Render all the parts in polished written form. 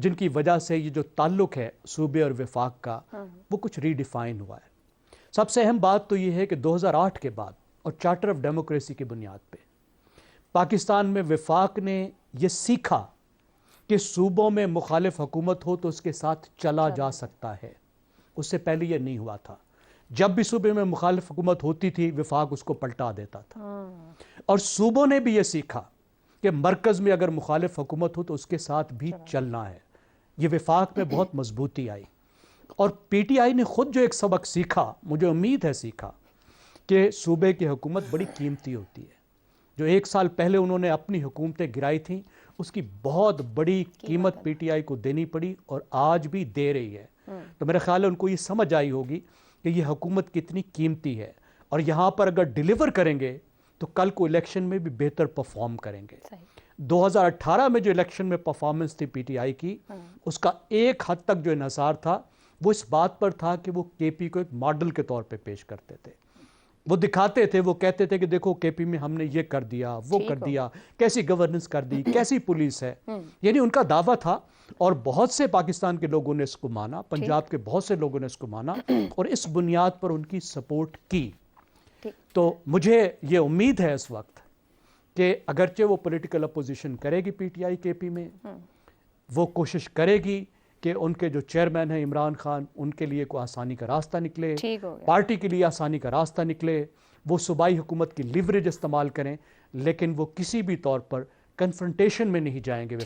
جن کی وجہ سے یہ جو تعلق ہے صوبے اور وفاق کا وہ کچھ ریڈیفائن ہوا ہے۔ سب سے اہم بات تو یہ ہے کہ 2008 کے بعد اور چارٹر آف ڈیموکریسی کی بنیاد پہ پاکستان میں وفاق نے یہ سیکھا کہ صوبوں میں مخالف حکومت ہو تو اس کے ساتھ چلا جا سکتا ہے۔ اس سے پہلے یہ نہیں ہوا تھا، جب بھی صوبے میں مخالف حکومت ہوتی تھی وفاق اس کو پلٹا دیتا تھا، اور صوبوں نے بھی یہ سیکھا کہ مرکز میں اگر مخالف حکومت ہو تو اس کے ساتھ بھی چلنا ہے۔ یہ وفاق میں بہت مضبوطی آئی، اور پی ٹی آئی نے خود جو ایک سبق سیکھا، مجھے امید ہے سیکھا، کہ صوبے کی حکومت بڑی قیمتی ہوتی ہے۔ جو 1 سال پہلے انہوں نے اپنی حکومتیں گرائی تھیں اس کی بہت بڑی قیمت پی ٹی آئی کو دینی پڑی، اور آج بھی دے رہی ہے۔ تو میرا خیال ہے ان کو یہ سمجھ آئی ہوگی کہ یہ حکومت کتنی قیمتی ہے، اور یہاں پر اگر ڈیلیور کریں گے تو کل کو الیکشن میں بھی بہتر پرفارم کریں گے۔ 2018 میں جو الیکشن میں پرفارمنس تھی پی ٹی آئی کی، اس کا ایک حد تک جو انحصار تھا وہ اس بات پر تھا کہ وہ کے پی کو ایک ماڈل کے طور پہ پیش کرتے تھے۔ وہ دکھاتے تھے، وہ کہتے تھے کہ دیکھو کے پی میں ہم نے یہ کر دیا، وہ کر دیا، کیسی گورننس کر دی، کیسی پولیس ہے، یعنی ان کا دعویٰ تھا، اور بہت سے پاکستان کے لوگوں نے اس کو مانا، پنجاب کے بہت سے لوگوں نے اس کو مانا، اور اس بنیاد پر ان کی سپورٹ کی۔ تو مجھے یہ امید ہے اس وقت کہ اگرچہ وہ پولیٹیکل اپوزیشن کرے گی پی ٹی آئی کے پی میں، وہ کوشش کرے گی کہ ان کے جو چیئرمین ہیں عمران خان، ان کے لیے کوئی آسانی کا راستہ نکلے، پارٹی کے لیے آسانی کا راستہ نکلے، وہ صوبائی حکومت کی لیوریج استعمال کریں، لیکن وہ کسی بھی طور پر کنفرنٹیشن میں نہیں جائیں گے۔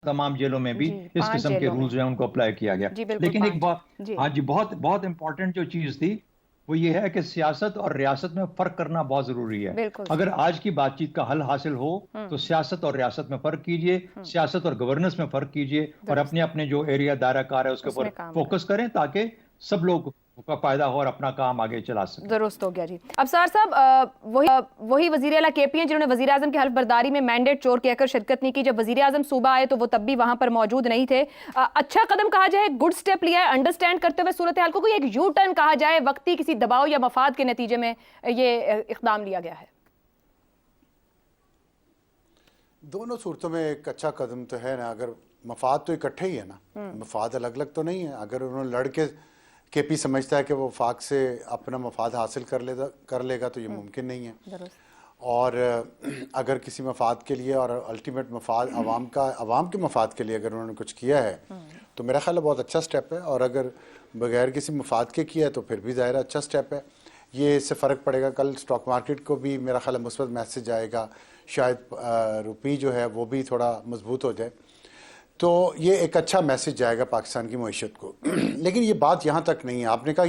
تمام جیلوں میں بھی اس قسم کے رولز ہیں ان کو اپلائی کیا گیا۔ لیکن ایک بات، ہاں جی، بہت بہت امپورٹنٹ جو چیز تھی وہ یہ ہے کہ سیاست اور ریاست میں فرق کرنا بہت ضروری ہے۔ اگر آج کی بات چیت کا حل حاصل ہو تو سیاست اور ریاست میں فرق کیجئے، سیاست اور گورننس میں فرق کیجئے، اور اپنے اپنے جو ایریا دائرہ کار ہے اس کے اوپر فوکس کریں تاکہ سب لوگ کا فائدہ ہو اور اپنا کام آگے چلا سکیں۔ درست ہو گیا جی۔ ابصار صاحب، وہی وزیر اعلیٰ کے پی ہیں جنہوں نے وزیر اعظم کی حلف برداری میں مینڈیٹ چور کہہ کر شرکت نہیں کی۔ جب وزیر اعظم صوبہ آئے تو وہ تب بھی وہاں پر موجود نہیں تھے۔ اچھا قدم کہا جائے، گڈ سٹیپ لیا ہے انڈرسٹینڈ کرتے ہوئے صورتحال کو، کوئی ایک یو ٹرن کہا جائے وقتی کسی دباؤ یا مفاد کے نتیجے میں یہ اقدام لیا گیا ہے؟ دونوں صورتوں میں ایک اچھا قدم تو ہے نا، اگر مفاد تو اکٹھے ہی ہے نا، مفاد الگ الگ تو نہیں ہے۔ اگر انہوں نے لڑ کے پی سمجھتا ہے کہ وہ وفاق سے اپنا مفاد حاصل کر لے گا تو یہ ممکن نہیں ہے، اور اگر کسی مفاد کے لیے اور الٹیمیٹ مفاد عوام کے مفاد کے لیے اگر انہوں نے کچھ کیا ہے تو میرا خیال ہے بہت اچھا سٹیپ ہے، اور اگر بغیر کسی مفاد کے کیا ہے تو پھر بھی ظاہر اچھا سٹیپ ہے۔ یہ اس سے فرق پڑے گا، کل سٹاک مارکیٹ کو بھی میرا خیال ہے مثبت میسج آئے گا، شاید روپی جو ہے وہ بھی تھوڑا مضبوط ہو جائے، تو یہ ایک اچھا میسج جائے گا پاکستان کی معیشت کو۔ لیکن یہ بات یہاں تک نہیں ہے، آپ نے کہا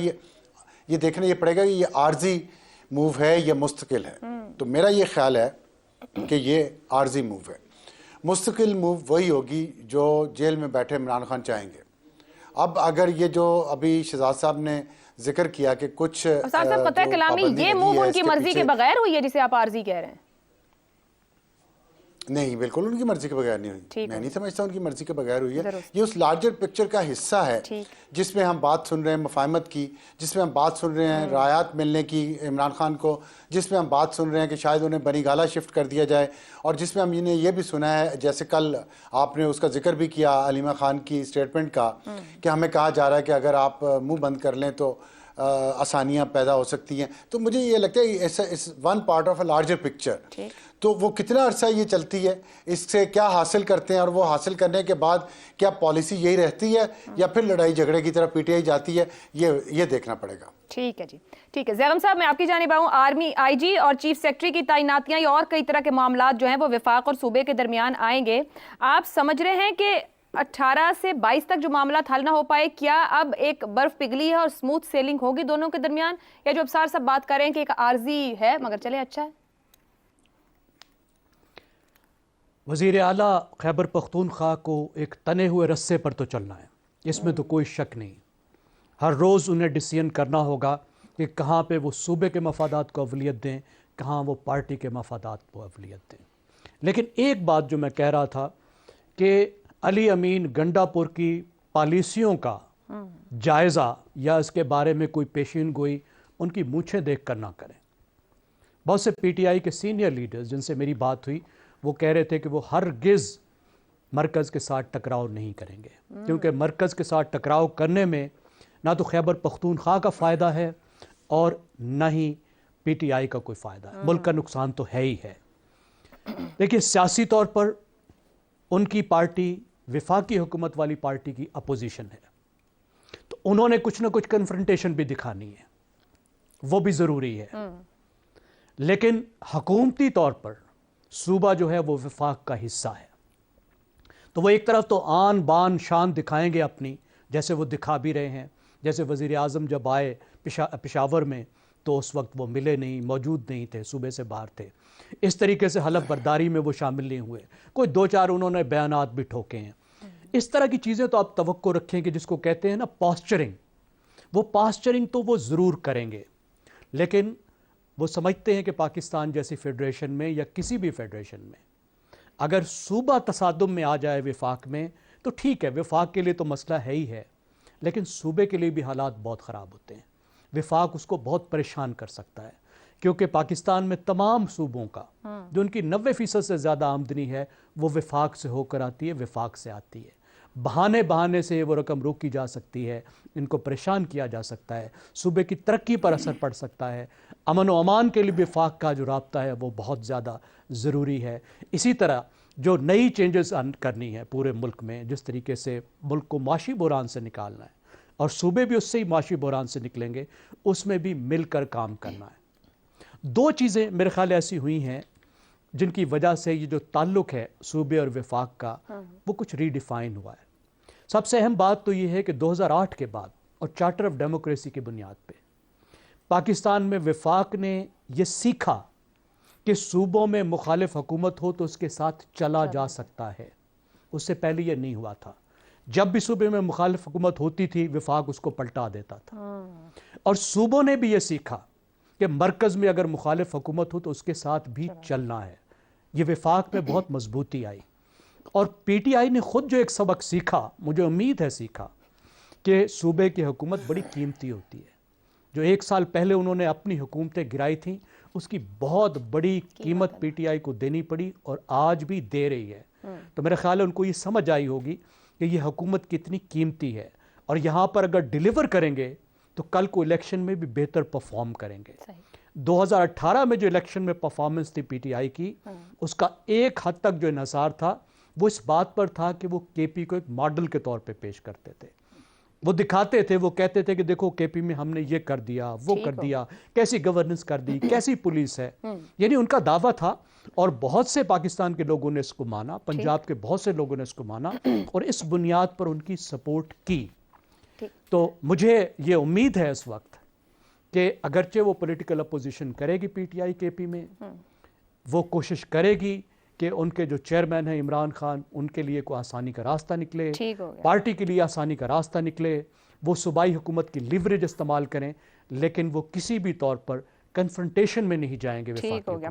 یہ دیکھنا یہ پڑے گا کہ یہ عارضی موو ہے یا مستقل ہے، تو میرا یہ خیال ہے کہ یہ عارضی موو ہے۔ مستقل موو وہی ہوگی جو جیل میں بیٹھے عمران خان چاہیں گے۔ اب اگر یہ جو ابھی شہزاد صاحب نے ذکر کیا کہ کچھ قطع کلامی، یہ موو ان کی مرضی کے بغیر ہوئی ہے جسے آپ عارضی کہہ رہے ہیں؟ نہیں، بالکل ان کی مرضی کے بغیر نہیں ہوئی، میں نہیں سمجھتا ان کی مرضی کے بغیر ہوئی ہے۔ یہ اس لارجر پکچر کا حصہ ہے جس میں ہم بات سن رہے ہیں مفاہمت کی، جس میں ہم بات سن رہے ہیں رعایات ملنے کی عمران خان کو، جس میں ہم بات سن رہے ہیں کہ شاید انہیں بنی گالہ شفٹ کر دیا جائے، اور جس میں ہم نے یہ بھی سنا ہے، جیسے کل آپ نے اس کا ذکر بھی کیا علیمہ خان کی اسٹیٹمنٹ کا، کہ ہمیں کہا جا رہا ہے کہ اگر آپ منہ بند کر لیں تو آسانیاں پیدا ہو سکتی ہیں۔ تو مجھے یہ لگتا ہے اس one part of a larger picture, تو وہ کتنا عرصہ یہ چلتی ہے، اس سے کیا حاصل کرتے ہیں، اور وہ حاصل کرنے کے بعد کیا پالیسی یہی رہتی ہے یا پھر لڑائی جھگڑے کی طرف پی ٹی آئی جاتی ہے، یہ دیکھنا پڑے گا۔ ٹھیک ہے جی، ٹھیک ہے۔ زیغم صاحب، میں آپ کی جانب آؤں، آرمی آئی جی اور چیف سیکرٹری کی تعیناتیاں اور کئی طرح کے معاملات جو ہیں وہ وفاق اور صوبے کے درمیان آئیں گے۔ آپ سمجھ رہے ہیں کہ 18 سے 22 تک جو معاملات حل نہ ہو پائے، کیا اب ایک برف پگھلی ہے اور سموتھ سیلنگ ہوگی دونوں کے درمیان، یا جو ابصار صاحب بات کر رہے ہیں کہ ایک عارضی ہے مگر چلے اچھا ہے؟ وزیر اعلیٰ خیبر پختونخوا کو ایک تنے ہوئے رسے پر تو چلنا ہے، اس میں تو کوئی شک نہیں۔ ہر روز انہیں ڈیسیژن کرنا ہوگا کہ کہاں پہ وہ صوبے کے مفادات کو اولویت دیں، کہاں وہ پارٹی کے مفادات کو اولویت دیں۔ لیکن ایک بات جو میں کہہ رہا تھا کہ علی امین گنڈا پور کی پالیسیوں کا جائزہ یا اس کے بارے میں کوئی پیشین گوئی ان کی مونچھیں دیکھ کر نہ کریں۔ بہت سے پی ٹی آئی کے سینئر لیڈرز جن سے میری بات ہوئی وہ کہہ رہے تھے کہ وہ ہرگز مرکز کے ساتھ ٹکراؤ نہیں کریں گے، کیونکہ مرکز کے ساتھ ٹکراؤ کرنے میں نہ تو خیبر پختونخوا کا فائدہ ہے اور نہ ہی پی ٹی آئی کا کوئی فائدہ ہے، ملک کا نقصان تو ہے ہی ہے۔ دیکھیے سیاسی طور پر ان کی پارٹی وفاقی حکومت والی پارٹی کی اپوزیشن ہے، تو انہوں نے کچھ نہ کچھ کنفرنٹیشن بھی دکھانی ہے، وہ بھی ضروری ہے، لیکن حکومتی طور پر صوبہ جو ہے وہ وفاق کا حصہ ہے، تو وہ ایک طرف تو آن بان شان دکھائیں گے اپنی، جیسے وہ دکھا بھی رہے ہیں۔ جیسے وزیر اعظم جب آئے پشاور میں تو اس وقت وہ ملے نہیں، موجود نہیں تھے، صوبے سے باہر تھے، اس طریقے سے حلف برداری میں وہ شامل نہیں ہوئے، کوئی دو چار انہوں نے بیانات بھی ٹھوکے ہیں۔ اس طرح کی چیزیں تو آپ توقع رکھیں کہ جس کو کہتے ہیں نا پاسچرنگ، وہ پاسچرنگ تو وہ ضرور کریں گے، لیکن وہ سمجھتے ہیں کہ پاکستان جیسی فیڈریشن میں یا کسی بھی فیڈریشن میں اگر صوبہ تصادم میں آ جائے وفاق میں تو ٹھیک ہے، وفاق کے لیے تو مسئلہ ہے ہی ہے، لیکن صوبے کے لیے بھی حالات بہت خراب ہوتے ہیں، وفاق اس کو بہت پریشان کر سکتا ہے، کیونکہ پاکستان میں تمام صوبوں کا جو ان کی 90% سے زیادہ آمدنی ہے وہ وفاق سے ہو کر آتی ہے، وفاق سے آتی ہے۔ بہانے سے وہ رقم روکی جا سکتی ہے، ان کو پریشان کیا جا سکتا ہے، صوبے کی ترقی پر اثر پڑ سکتا ہے، امن و امان کے لیے وفاق کا جو رابطہ ہے وہ بہت زیادہ ضروری ہے۔ اسی طرح جو نئی چینجز کرنی ہے پورے ملک میں، جس طریقے سے ملک کو معاشی بحران سے نکالنا ہے اور صوبے بھی اس سے ہی معاشی بحران سے نکلیں گے، اس میں بھی مل کر کام کرنا ہے۔ دو چیزیں میرے خیال ایسی ہوئی ہیں جن کی وجہ سے یہ جو تعلق ہے صوبے اور وفاق کا وہ کچھ ری ڈیفائن ہوا ہے۔ سب سے اہم بات تو یہ ہے کہ 2008 کے بعد اور چارٹر آف ڈیموکریسی کی بنیاد پہ پاکستان میں وفاق نے یہ سیکھا کہ صوبوں میں مخالف حکومت ہو تو اس کے ساتھ چلا جا سکتا ہے، اس سے پہلے یہ نہیں ہوا تھا۔ جب بھی صوبے میں مخالف حکومت ہوتی تھی وفاق اس کو پلٹا دیتا تھا، اور صوبوں نے بھی یہ سیکھا کہ مرکز میں اگر مخالف حکومت ہو تو اس کے ساتھ بھی چلنا ہے۔ یہ وفاق میں بہت مضبوطی آئی، اور پی ٹی آئی نے خود جو ایک سبق سیکھا، مجھے امید ہے سیکھا، کہ صوبے کی حکومت بڑی قیمتی ہوتی ہے۔ جو 1 سال پہلے انہوں نے اپنی حکومتیں گرائی تھیں اس کی بہت بڑی قیمت پی ٹی آئی کو دینی پڑی اور آج بھی دے رہی ہے۔ تو میرا خیال ہے ان کو یہ سمجھ آئی ہوگی کہ یہ حکومت کتنی قیمتی ہے، اور یہاں پر اگر ڈیلیور کریں گے تو کل کو الیکشن میں بھی بہتر پرفارم کریں گے۔ 2018 میں جو الیکشن میں پرفارمنس تھی پی ٹی آئی کی، اس کا ایک حد تک جو انحصار تھا وہ اس بات پر تھا کہ وہ کے پی کو ایک ماڈل کے طور پہ پیش کرتے تھے، وہ دکھاتے تھے، وہ کہتے تھے کہ دیکھو کے پی میں ہم نے یہ کر دیا، وہ کر دیا، کیسی گورننس کر دی، کیسی پولیس ہے، یعنی ان کا دعویٰ تھا، اور بہت سے پاکستان کے لوگوں نے اس کو مانا، پنجاب کے بہت سے لوگوں نے اس کو مانا اور اس بنیاد پر ان کی سپورٹ کی۔ تو مجھے یہ امید ہے اس وقت کہ اگرچہ وہ پولیٹیکل اپوزیشن کرے گی پی ٹی آئی کے پی میں، وہ کوشش کرے گی کہ ان کے جو چیئرمین ہیں عمران خان، ان کے لیے کوئی آسانی کا راستہ نکلے، پارٹی کے لیے آسانی کا راستہ نکلے، وہ صوبائی حکومت کی لیوریج استعمال کریں، لیکن وہ کسی بھی طور پر کنفرنٹیشن میں نہیں جائیں گے وفاق کی حکومت۔